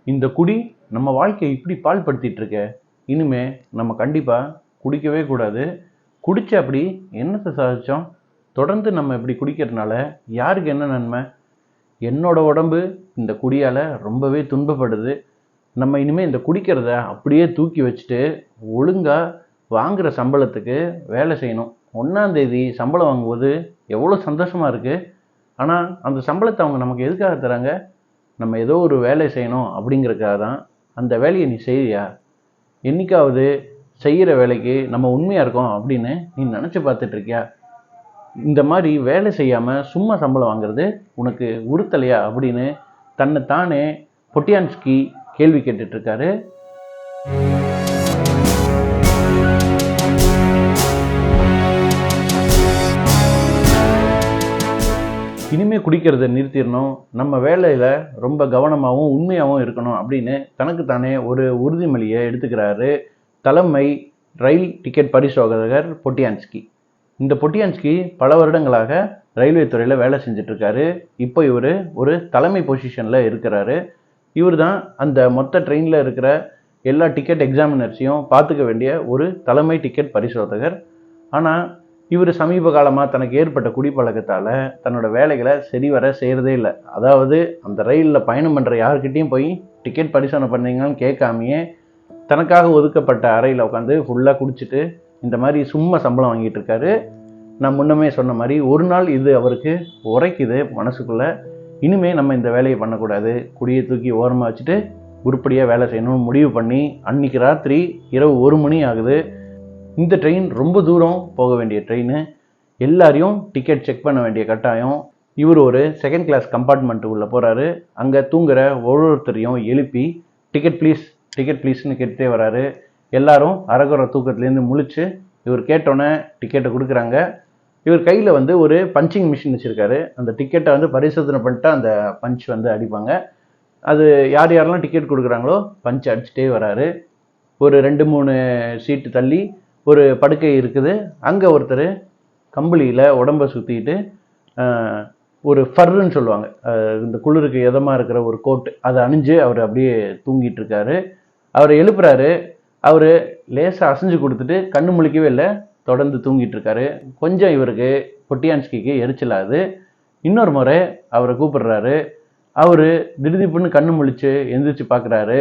இந்த குடி நம்ம வாழ்க்கையை இப்படி பாழ்படுத்திட்டு இருக்க. இனிமே நம்ம கண்டிப்பாக குடிக்கவே கூடாது. குடிச்சு அப்படி என்னத்தை சாதிச்சோம்? தொடர்ந்து நம்ம இப்படி குடிக்கிறதுனால யாருக்கு என்ன நன்மை? என்னோட உடம்பு இந்த குடியால் ரொம்பவே துன்பப்படுது. நம்ம இனிமேல் இந்த குடிக்கிறத அப்படியே தூக்கி வச்சுட்டு ஒழுங்காக வாங்குகிற சம்பளத்துக்கு வேலை செய்யணும். 1ஆம் தேதி சம்பளம் வாங்கும்போது எவ்வளோ சந்தோஷமாக இருக்குது. ஆனால் அந்த சம்பளத்தை அவங்க நமக்கு எதுக்காக தராங்க? நம்ம ஏதோ ஒரு வேலை செய்யணும் அப்படிங்கிறதுக்காக தான். அந்த வேலையை நீ செய்றியா? என்னைக்காவது செய்கிற வேலைக்கு நம்ம உண்மையாக இருக்கோம் அப்படின்னு நீ நினச்சி பார்த்துட்ருக்கியா? இந்த மாதிரி வேலை செய்யாமல் சும்மா சம்பளம் வாங்குறது உனக்கு உறுத்தலையா அப்படின்னு தன்னை தானே பொட்டியான்ஸ்கி கேள்வி கேட்டுட்ருக்காரு. இனிமேல் குடிக்கிறத நிறுத்திடணும், நம்ம வேலையில் ரொம்ப கவனமாகவும் உண்மையாகவும் இருக்கணும் அப்படின்னு தனக்கு தானே ஒரு உறுதிமொழியை எடுத்துக்கிறாரு தலைமை ரயில் டிக்கெட் பரிசோதகர் பொட்டியான்ஸ்கி. இந்த பொட்டியான்ஸ்கி பல வருடங்களாக ரயில்வே துறையில் வேலை செஞ்சிட்ருக்காரு. இப்போ இவர் ஒரு தலைமை பொசிஷனில் இருக்கிறாரு. இவர் தான் அந்த மொத்த ட்ரெயினில் இருக்கிற எல்லா டிக்கெட் எக்ஸாமினர்ஸையும் பார்த்துக்க வேண்டிய ஒரு தலைமை டிக்கெட் பரிசோதகர். ஆனால் இவர் சமீப காலமாக தனக்கு ஏற்பட்ட குடிப்பழக்கத்தால் தன்னோட வேலைகளை சரிவர செய்கிறதே இல்லை. அதாவது அந்த ரயிலில் பயணம் பண்ணுற யார்கிட்டையும் போய் டிக்கெட் பரிசோதனை பண்ணுறீங்கன்னு கேட்காமையே தனக்காக ஒதுக்கப்பட்ட அறையில் உட்காந்து ஃபுல்லாக குடிச்சிட்டு இந்த மாதிரி சும்மா சம்பளம் வாங்கிட்டு இருக்காரு. நான் முன்னமே சொன்ன மாதிரி ஒரு நாள் இது அவருக்கு உரைக்குது மனசுக்குள்ளே. இனிமேல் நம்ம இந்த வேலையை பண்ணக்கூடாது, குடியை தூக்கி ஓரமாக வச்சுட்டு உருப்படியாக வேலை செய்யணும்னு முடிவு பண்ணி அன்றைக்கி ராத்திரி இரவு 1 மணி ஆகுது. இந்த ட்ரெயின் ரொம்ப தூரம் போக வேண்டிய ட்ரெயின். எல்லாரையும் டிக்கெட் செக் பண்ண வேண்டிய கட்டாயம். இவர் ஒரு செகண்ட் கிளாஸ் கம்பார்ட்மெண்ட்டுக்குள்ளே போகிறாரு. அங்கே தூங்குற ஒவ்வொருத்தரையும் எழுப்பி டிக்கெட் ப்ளீஸ்னு கேட்டுகிட்டே வராரு. எல்லாரும் அரகுற தூக்கத்துலேருந்து முழிச்சு இவர் கேட்டோன்னே டிக்கெட்டை கொடுக்குறாங்க. இவர் கையில் ஒரு பஞ்சிங் மிஷின் வச்சுருக்காரு. அந்த டிக்கெட்டை பரிசோதனை பண்ணிட்டா அந்த பஞ்ச் அடிப்பாங்க. அது யாரெல்லாம் டிக்கெட் கொடுக்குறாங்களோ பஞ்ச் அடிச்சுட்டே வராரு. ஒரு 2-3 சீட்டு தள்ளி ஒரு படுக்கை இருக்குது. அங்கே ஒருத்தர் கம்பளியில் உடம்பை சுற்றிக்கிட்டு ஒரு ஃபர்ன்னு சொல்லுவாங்க, இந்த குளிருக்கு இதமாக இருக்கிற ஒரு கோட்டு, அதை அணிஞ்சு அவர் அப்படியே தூங்கிட்டு இருக்காரு. அவரை எழுப்புறாரு. அவர் லேசாக அசைஞ்சு கொடுத்துட்டு கண்ணு முழிக்கவே இல்லை, தொடர்ந்து தூங்கிட்டு இருக்காரு. கொஞ்சம் இவருக்கு பொட்டியான்ஸ்கிக்கு எரிச்சலாகுது. இன்னொரு முறை அவரை கூப்பிடுறாரு. அவர் திடீர்னு கண்ணு முழிச்சு எந்திரிச்சு பார்க்குறாரு.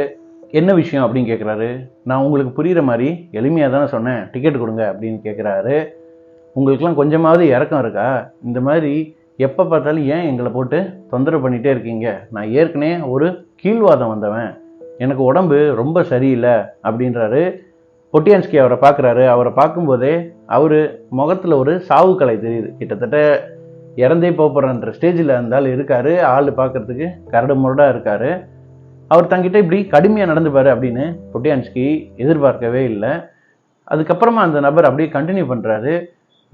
என்ன விஷயம் அப்படின்னு கேட்குறாரு. நான் உங்களுக்கு புரிகிற மாதிரி எளிமையாக தானே சொன்னேன், டிக்கெட் கொடுங்க அப்படின்னு கேட்குறாரு. உங்களுக்கெல்லாம் கொஞ்சமாவது இறக்கம் இருக்கா? இந்த மாதிரி எப்போ பார்த்தாலும் ஏன் எங்களை போட்டு தொந்தரவு பண்ணிகிட்டே இருக்கீங்க? நான் ஏற்கனவே ஒரு கீழ்வாதம் வந்தவன், எனக்கு உடம்பு ரொம்ப சரியில்லை அப்படின்றாரு. பொட்டியான்ஸ்கி அவரை பார்க்குறாரு. அவரை பார்க்கும்போதே அவர் முகத்தில் ஒரு சாவுக்கலை தெரியுது. கிட்டத்தட்ட இறந்தே போகிறன்ற ஸ்டேஜில் இருந்தாலும் இருக்கார். ஆள் பார்க்குறதுக்கு கரடு முரடாக இருக்கார். அவர் தங்கிட்ட இப்படி கடுமையாக நடந்துப்பார் அப்படின்னு பொட்டியான்ஸ்கி எதிர்பார்க்கவே இல்லை. அதுக்கப்புறமா அந்த நபர் அப்படியே கண்டினியூ பண்ணுறாரு.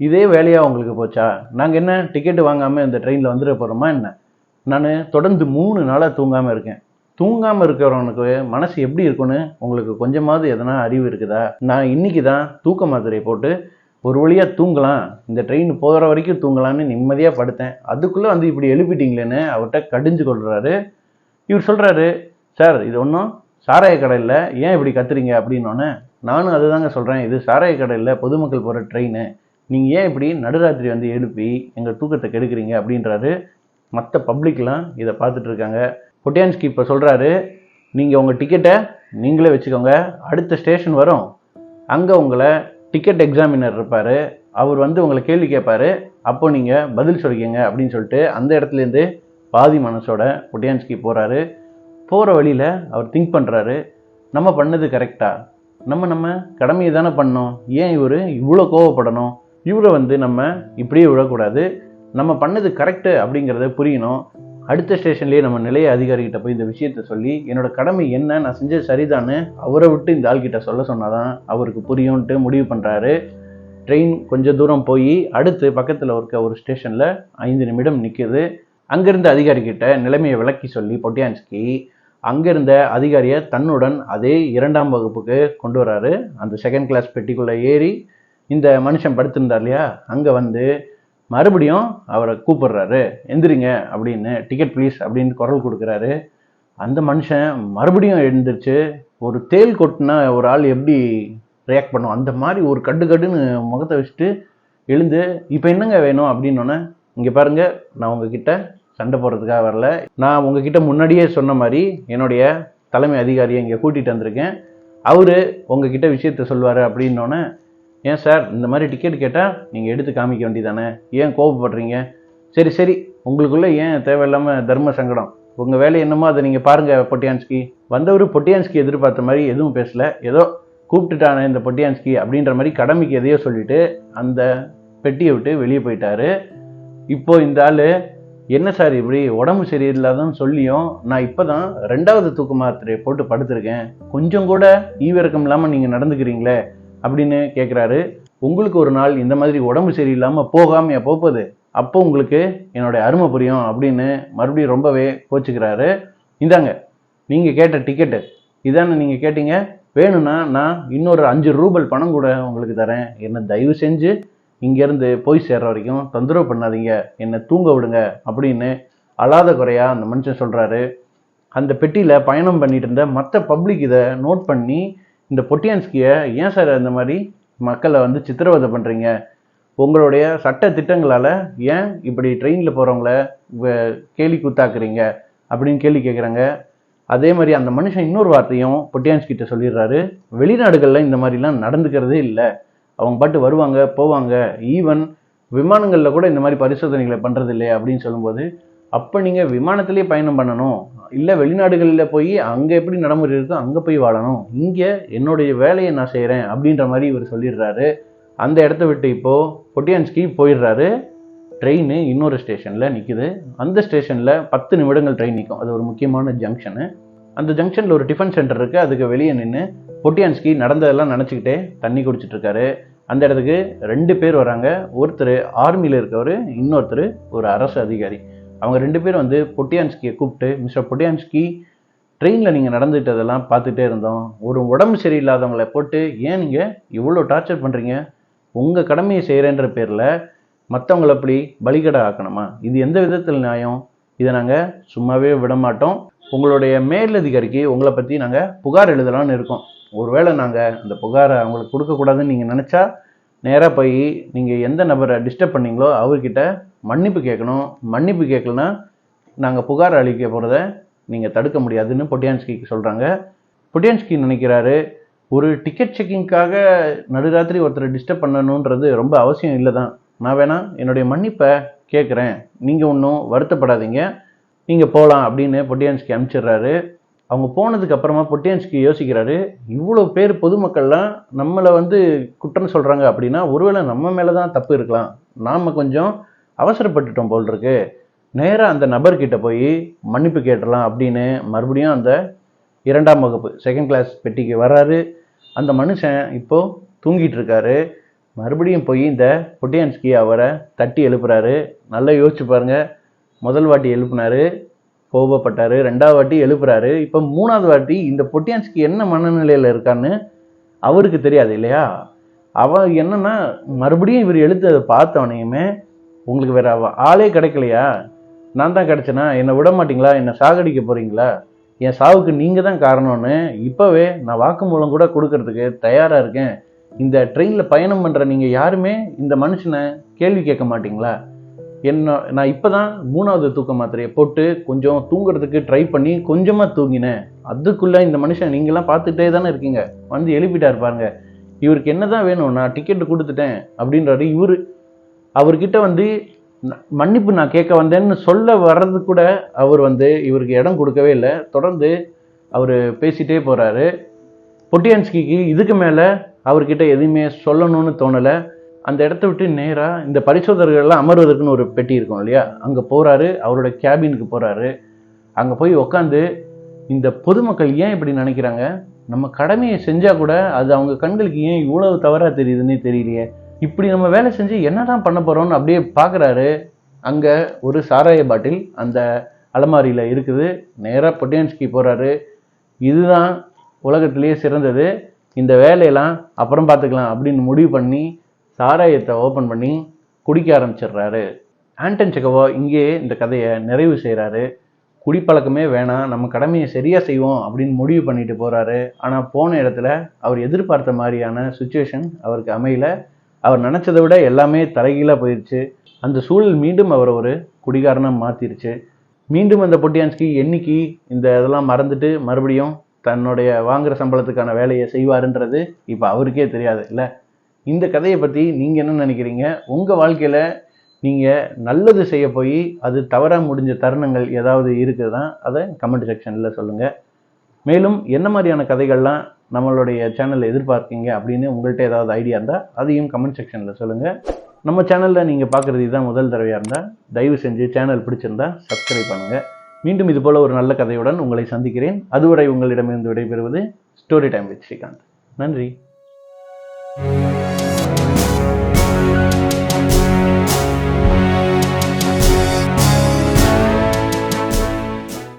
இதே வேலையாக உங்களுக்கு போச்சா? நாங்கள் என்ன டிக்கெட்டு வாங்காமல் இந்த ட்ரெயினில் வந்துட போகிறோமா என்ன? நான் தொடர்ந்து 3 நாளாக தூங்காமல் இருக்கேன். தூங்காமல் இருக்கிறவனுக்கு மனசு எப்படி இருக்குன்னு உங்களுக்கு கொஞ்சமாவது எதனா அறிவு இருக்குதா? நான் இன்றைக்கி தான் தூக்க மாத்திரையை போட்டு ஒரு வழியாக தூங்கலாம், இந்த ட்ரெயின் போகிற வரைக்கும் தூங்கலான்னு நிம்மதியாக படுத்தேன். அதுக்குள்ளே இப்படி எழுப்பிட்டீங்களேன்னு அவர்கிட்ட கடிஞ்சு கொள்கிறாரு. இவர் சொல்கிறாரு, சார் இது ஒன்றும் சாராய கடையில் ஏன் இப்படி கத்துறீங்க அப்படின்னோடனே, நானும் அதுதாங்க சொல்கிறேன், இது சாராய கடையில் பொதுமக்கள் போகிற ட்ரெயின், நீங்கள் ஏன் இப்படி நடுராத்திரி எழுப்பி எங்கள் தூக்கத்தை கெடுக்குறீங்க அப்படின்றாரு. மற்ற பப்ளிக்லாம் இதை பார்த்துட்டு இருக்காங்க. பொட்டியான்ஸ்கி இப்போ சொல்கிறாரு, நீங்கள் உங்கள் டிக்கெட்டை நீங்களே வச்சுக்கோங்க, அடுத்த ஸ்டேஷன் வரும், அங்கே உங்களை டிக்கெட் எக்ஸாமினர் இருப்பார், அவர் உங்களை கேள்வி கேட்பார், அப்போ நீங்கள் பதில் சொல்லிக்கங்க அப்படின்னு சொல்லிட்டு அந்த இடத்துலேருந்து பாதி மனசோட பொட்டியான்ஸ்கி போகிறாரு. போகிற வழியில் அவர் திங்க் பண்ணுறாரு, நம்ம பண்ணது கரெக்டா? நம்ம கடமையை தானே பண்ணோம், ஏன் இவர் இவ்வளோ கோவப்படணும்? இவரை நம்ம இப்படியே விடக்கூடாது, நம்ம பண்ணது கரெக்டு அப்படிங்கிறத புரியணும். அடுத்த ஸ்டேஷன்லேயே நம்ம நிலைய அதிகாரிகிட்ட போய் இந்த விஷயத்த சொல்லி என்னோட கடமை என்ன, நான் செஞ்சது சரிதான்னு அவரை விட்டு இந்த ஆள்கிட்ட சொல்ல சொன்னாதான் அவருக்கு புரியும்ன்ட்டு முடிவு பண்ணுறாரு. ட்ரெயின் கொஞ்சம் தூரம் போய் அடுத்து பக்கத்தில் இருக்க ஒரு ஸ்டேஷனில் 5 நிமிடம் நிற்குது. அங்கேருந்த அதிகாரிகிட்ட நிலைமையை விளக்கி சொல்லி பொட்டியான்ஸ்கி அங்கேருந்த அதிகாரியை தன்னுடன் அதே 2ஆம் வகுப்புக்கு கொண்டு வராரு. அந்த செகண்ட் கிளாஸ் பெட்டிக்குள்ளே ஏறி இந்த மனுஷன் படுத்திருந்தார் இல்லையா, அங்கே மறுபடியும் அவரை கூப்பிடுறாரு. எந்திரிங்க அப்படின்னு, டிக்கெட் ப்ளீஸ் அப்படின்னு குரல் கொடுக்குறாரு. அந்த மனுஷன் மறுபடியும் எழுந்திருச்சு, ஒரு தேள் கொட்டினா ஒரு ஆள் எப்படி ரியாக்ட் பண்ணும் அந்த மாதிரி ஒரு கடுன்னு முகத்தை வச்சுட்டு எழுந்து, இப்போ என்னங்க வேணும் அப்படின்னோடனே, இங்கே பாருங்க, நான் உங்ககிட்ட சண்டை போடுறதுக்காக வரல, நான் உங்ககிட்ட முன்னாடியே சொன்ன மாதிரி என்னுடைய தலைமை அதிகாரியை இங்கே கூட்டிகிட்டு வந்திருக்கேன், அவரு உங்ககிட்ட விஷயத்த சொல்லுவார் அப்படின்னோடனே, ஏன் சார் இந்த மாதிரி டிக்கெட் கேட்டால் நீங்கள் எடுத்து காமிக்க வேண்டியதானே, ஏன் கோபப்படுறீங்க, சரி சரி உங்களுக்குள்ளே ஏன் தேவையில்லாமல் தர்ம சங்கடம், உங்கள் வேலை என்னமோ அதை நீங்கள் பாருங்கள் பொட்டியான்ஸ்கி. வந்தவர் பொட்டியான்ஸ்கி எதிர்பார்த்த மாதிரி எதுவும் பேசல, ஏதோ கூப்பிட்டுட்டானே இந்த பொட்டியான்ஸ்கி அப்படின்ற மாதிரி கடமைக்கு எதையோ சொல்லிட்டு அந்த பெட்டியை விட்டு வெளியே போயிட்டாரு. இப்போ இந்த ஆள், என்ன சார் இப்படி உடம்பு சரியில்லாதன்னு சொல்லியும் நான் இப்போ தான் 2வது தூக்க மாத்திரையை போட்டு படுத்திருக்கேன், கொஞ்சம் கூட ஈவிரக்கம் இல்லாமல் நீங்கள் நடந்துக்கிறீங்களே அப்படின்னு கேட்குறாரு. உங்களுக்கு ஒரு நாள் இந்த மாதிரி உடம்பு சரியில்லாமல் போகாமையா போகுது, அப்போ உங்களுக்கு என்னுடைய அருமை புரியும் அப்படின்னு மறுபடியும் ரொம்பவே கோச்சிக்கிறாரு. இந்தாங்க நீங்கள் கேட்ட டிக்கெட்டு இதானே நீங்கள் கேட்டீங்க, வேணும்னா நான் இன்னொரு 5 ரூபல் பணம் கூட உங்களுக்கு தரேன், என்னை தயவு செஞ்சு இங்கேருந்து போய் சேர்ற வரைக்கும் தொந்தரவு பண்ணாதீங்க, என்னை தூங்க விடுங்க அப்படின்னு அழாத குறையா அந்த மனுஷன் சொல்கிறாரு. அந்த பெட்டியில் பயணம் பண்ணிட்டு இருந்த மற்ற பப்ளிக் இதை நோட் பண்ணி, இந்த பொட்டியான்ஸ்கியை ஏன் சார் இந்த மாதிரி மக்களை வந்து சித்திரவதை பண்ணுறீங்க, உங்களுடைய சட்ட திட்டங்களால் ஏன் இப்படி ட்ரெயினில் போகிறவங்கள கேலி கூத்தாக்குறீங்க அப்படின்னு கேள்வி கேட்குறாங்க. அதே மாதிரி அந்த மனுஷன் இன்னொரு வார்த்தையும் பொட்டியான்ஸ்கிட்ட சொல்லிடுறாரு, வெளிநாடுகளில் இந்த மாதிரிலாம் நடந்துக்கிறதே இல்லை, அவங்க பாட்டு வருவாங்க போவாங்க, ஈவன் விமானங்களில் கூட இந்த மாதிரி பரிசோதனைகளை பண்ணுறது இல்லையா அப்படின்னு சொல்லும்போது, அப்போ நீங்கள் விமானத்திலே பயணம் பண்ணணும், இல்லை வெளிநாடுகளில் போய் அங்கே எப்படி நடைமுறை இருக்கோ அங்கே போய் வாழணும், இங்கே என்னுடைய வேலையை நான் செய்கிறேன் அப்படின்ற மாதிரி இவர் சொல்லிடுறாரு. அந்த இடத்த விட்டு இப்போது பொட்டியான்ஸ்கி போயிடுறாரு. ட்ரெயின் இன்னொரு ஸ்டேஷனில் நிற்குது. அந்த ஸ்டேஷனில் 10 நிமிடங்கள் ட்ரெயின் நிற்கும், அது ஒரு முக்கியமான ஜங்ஷனு. அந்த ஜங்ஷனில் ஒரு டிஃபன் சென்டர் இருக்குது, அதுக்கு வெளியே நின்று பொட்டியான்ஸ்கி நடந்ததெல்லாம் நினச்சிக்கிட்டே தண்ணி குடிச்சிட்ருக்காரு. அந்த இடத்துக்கு 2 பேர் வராங்க, ஒருத்தர் ஆர்மியில் இருக்கவர், இன்னொருத்தர் ஒரு அரசு அதிகாரி. அவங்க 2 பேர் வந்து பொட்டியான்ஸ்கியை கூப்பிட்டு, மிஸ்டர் பொட்டியான்ஸ்கி, ட்ரெயினில் நீங்கள் நடந்துகிட்டதெல்லாம் பார்த்துட்டே இருந்தோம், ஒரு உடம்பு சரியில்லாதவங்களை போட்டு ஏன் நீங்கள் இவ்வளோ டார்ச்சர் பண்ணுறீங்க, உங்கள் கடமையை செய்கிறேன்ற பேரில் மற்றவங்களை அப்படி பலிகடை ஆக்கணுமா, இது எந்த விதத்தில் நியாயம், இதை நாங்கள் சும்மாவே விட மாட்டோம், உங்களுடைய மேலதிகாரிக்கு உங்களை பற்றி நாங்கள் புகார் எழுதலான்னு இருக்கோம், ஒருவேளை நாங்கள் அந்த புகாரை அவங்களுக்கு கொடுக்கக்கூடாதுன்னு நீங்கள் நினச்சா நேராக போய் நீங்கள் எந்த நபரை டிஸ்டர்ப் பண்ணீங்களோ அவர்கிட்ட மன்னிப்பு கேட்கணும், மன்னிப்பு கேட்கலன்னா நாங்கள் புகார் அளிக்க போகிறத நீங்கள் தடுக்க முடியாதுன்னு பொட்டியான்ஸ்கிக்கு சொல்கிறாங்க. பொட்டியான்ஸ்கி நினைக்கிறாரு, ஒரு டிக்கெட் செக்கிங்காக நடுராத்திரி ஒருத்தரை டிஸ்டர்ப் பண்ணணுன்றது ரொம்ப அவசியம் இல்லை தான், நான் வேணா என்னுடைய மன்னிப்பை கேட்குறேன், நீங்கள் ஒன்றும் வருத்தப்படாதீங்க, நீங்கள் போகலாம் அப்படின்னு பொட்டியான்ஸ்கி அனுப்பிச்சிடுறாரு. அவங்க போனதுக்கு அப்புறமா பொட்டியான்ஸ்கி யோசிக்கிறாரு, இவ்வளோ பேர் பொதுமக்கள்லாம் நம்மளை வந்து குற்றம் சொல்கிறாங்க அப்படின்னா ஒருவேளை நம்ம மேலே தான் தப்பு இருக்கலாம், நாம் கொஞ்சம் அவசரப்பட்டுட்டோம் போல் இருக்கு, நேராக அந்த நபர்கிட்ட போய் மன்னிப்பு கேட்டலாம் அப்படின்னு மறுபடியும் அந்த 2ஆம் வகுப்பு செகண்ட் கிளாஸ் பெட்டிக்கு வர்றாரு. அந்த மனுஷன் இப்போது தூங்கிட்டு இருக்காரு. மறுபடியும் போய் இந்த பொட்டியான்ஸ்கி அவரை தட்டி எழுப்புறாரு. நல்லா யோசிச்சு பாருங்க, முதல் வாட்டி எழுப்புனாரு, கோபப்பட்டார், 2வது வாட்டி எழுப்புறாரு, இப்போ 3வது வாட்டி இந்த பொட்டியான்ஸ்கி என்ன மனநிலையில் இருக்கான்னு அவருக்கு தெரியாது இல்லையா. அவன் என்னன்னா, மறுபடியும் இவர் எழுத்ததை பார்த்தவனையுமே, உங்களுக்கு வேற ஆளே கிடைக்கலையா, நான் தான் கிடைச்சேனா, என்னை விட மாட்டிங்களா, என்னை சாகடிக்க போகிறீங்களா, என் சாவுக்கு நீங்கள் தான் காரணம்னு இப்போவே நான் வாக்குமூலம் கூட கொடுக்கறதுக்கு தயாராக இருக்கேன், இந்த ட்ரெயினில் பயணம் பண்ணுற நீங்கள் யாருமே இந்த மனுஷனை கேள்வி கேட்க மாட்டிங்களா, நான் இப்போ தான் 3வது தூக்க மாத்திரையை போட்டு கொஞ்சம் தூங்குறதுக்கு ட்ரை பண்ணி கொஞ்சமாக தூங்கினேன், அதுக்குள்ளே இந்த மனுஷன் நீங்களாம் பார்த்துட்டே தானே இருக்கீங்க, வந்து எழுப்பிட்டார் பாருங்க, இவருக்கு என்ன தான் வேணும், நான் டிக்கெட்டு கொடுத்துட்டேன் அப்படின்றாரு. அவர்கிட்ட வந்து மன்னிப்பு நான் கேட்க வந்தேன்னு சொல்ல வர்றது கூட அவர் வந்து இவருக்கு இடம் கொடுக்கவே இல்லை, தொடர்ந்து அவர் பேசிகிட்டே போகிறாரு. பொட்டியான்ஸ்கிக்கு இதுக்கு மேலே அவர்கிட்ட எதுவுமே சொல்லணும்னு தோணலை. அந்த இடத்த விட்டு நேராக இந்த பரிசோதகர்கள்லாம் அமர்வதற்குன்னு ஒரு பெட்டி இருக்கும் இல்லையா, அங்கே போகிறாரு, அவரோட கேபினுக்கு போகிறாரு. அங்கே போய் உக்காந்து, இந்த பொதுமக்கள் ஏன் இப்படி நினைக்கிறாங்க, நம்ம கடமையை செஞ்சால் கூட அது அவங்க கண்களுக்கு ஏன் இவ்வளவு தவறாக தெரியுதுன்னே தெரியலையே, இப்படி நம்ம வேலை செஞ்சு என்ன தான் பண்ண போகிறோம்னு அப்படியே பார்க்குறாரு. அங்கே ஒரு சாராய பாட்டில் அந்த அலமாரியில் இருக்குது. நேராக பொட்டியான்ஸ்கி போகிறாரு, இதுதான் உலகத்திலேயே சிறந்தது, இந்த வேலையெல்லாம் அப்புறம் பார்த்துக்கலாம் அப்படின்னு முடிவு பண்ணி சாராயத்தை ஓப்பன் பண்ணி குடிக்க ஆரம்பிச்சிடுறாரு. ஆண்டன் செகோவா இங்கேயே இந்த கதையை நிறைவு செய்கிறாரு. குடிப்பழக்கமே வேணாம், நம்ம கடமையை சரியாக செய்வோம் அப்படின்னு முடிவு பண்ணிட்டு போகிறாரு. ஆனால் போன இடத்துல அவர் எதிர்பார்த்த மாதிரியான சுச்சுவேஷன் அவருக்கு அமையல. அவர் நினச்சதை விட எல்லாமே தலைகீழாக போயிடுச்சு. அந்த சூழல் மீண்டும் அவர் ஒரு குடிகாரனாக மாற்றிருச்சு. மீண்டும் அந்த பொட்டியான்ஸ்கி என்னைக்கு இந்த இதெல்லாம் மறந்துட்டு மறுபடியும் தன்னுடைய வாங்குற சம்பளத்துக்கான வேலையை செய்வாருன்றது இப்போ அவருக்கே தெரியாது இல்லை. இந்த கதையை பற்றி நீங்கள் என்ன நினைக்கிறீங்க? உங்கள் வாழ்க்கையில் நீங்கள் நல்லது செய்ய போய் அது தவறாக முடிஞ்ச தருணங்கள் ஏதாவது இருக்குதுன்னா அதை கமெண்ட் செக்ஷனில் சொல்லுங்கள். மேலும் என்ன மாதிரியான கதைகள்லாம் நம்மளுடைய சேனலில் எதிர்பார்க்கீங்க அப்படின்னு உங்கள்கிட்ட ஏதாவது ஐடியா இருந்தால் அதையும் கமெண்ட் செக்ஷனில் சொல்லுங்கள். நம்ம சேனலில் நீங்கள் பார்க்குறது இதுதான் முதல் தடவையாக இருந்தால் தயவு செஞ்சு சேனல் பிடிச்சிருந்தா சப்ஸ்கிரைப் பண்ணுங்கள். மீண்டும் இதுபோல் ஒரு நல்ல கதையுடன் உங்களை சந்திக்கிறேன். அதுவரை உங்களிடமிருந்து விடைபெறுவது ஸ்டோரி டைம் வித் ஸ்ரீகாந்த். நன்றி.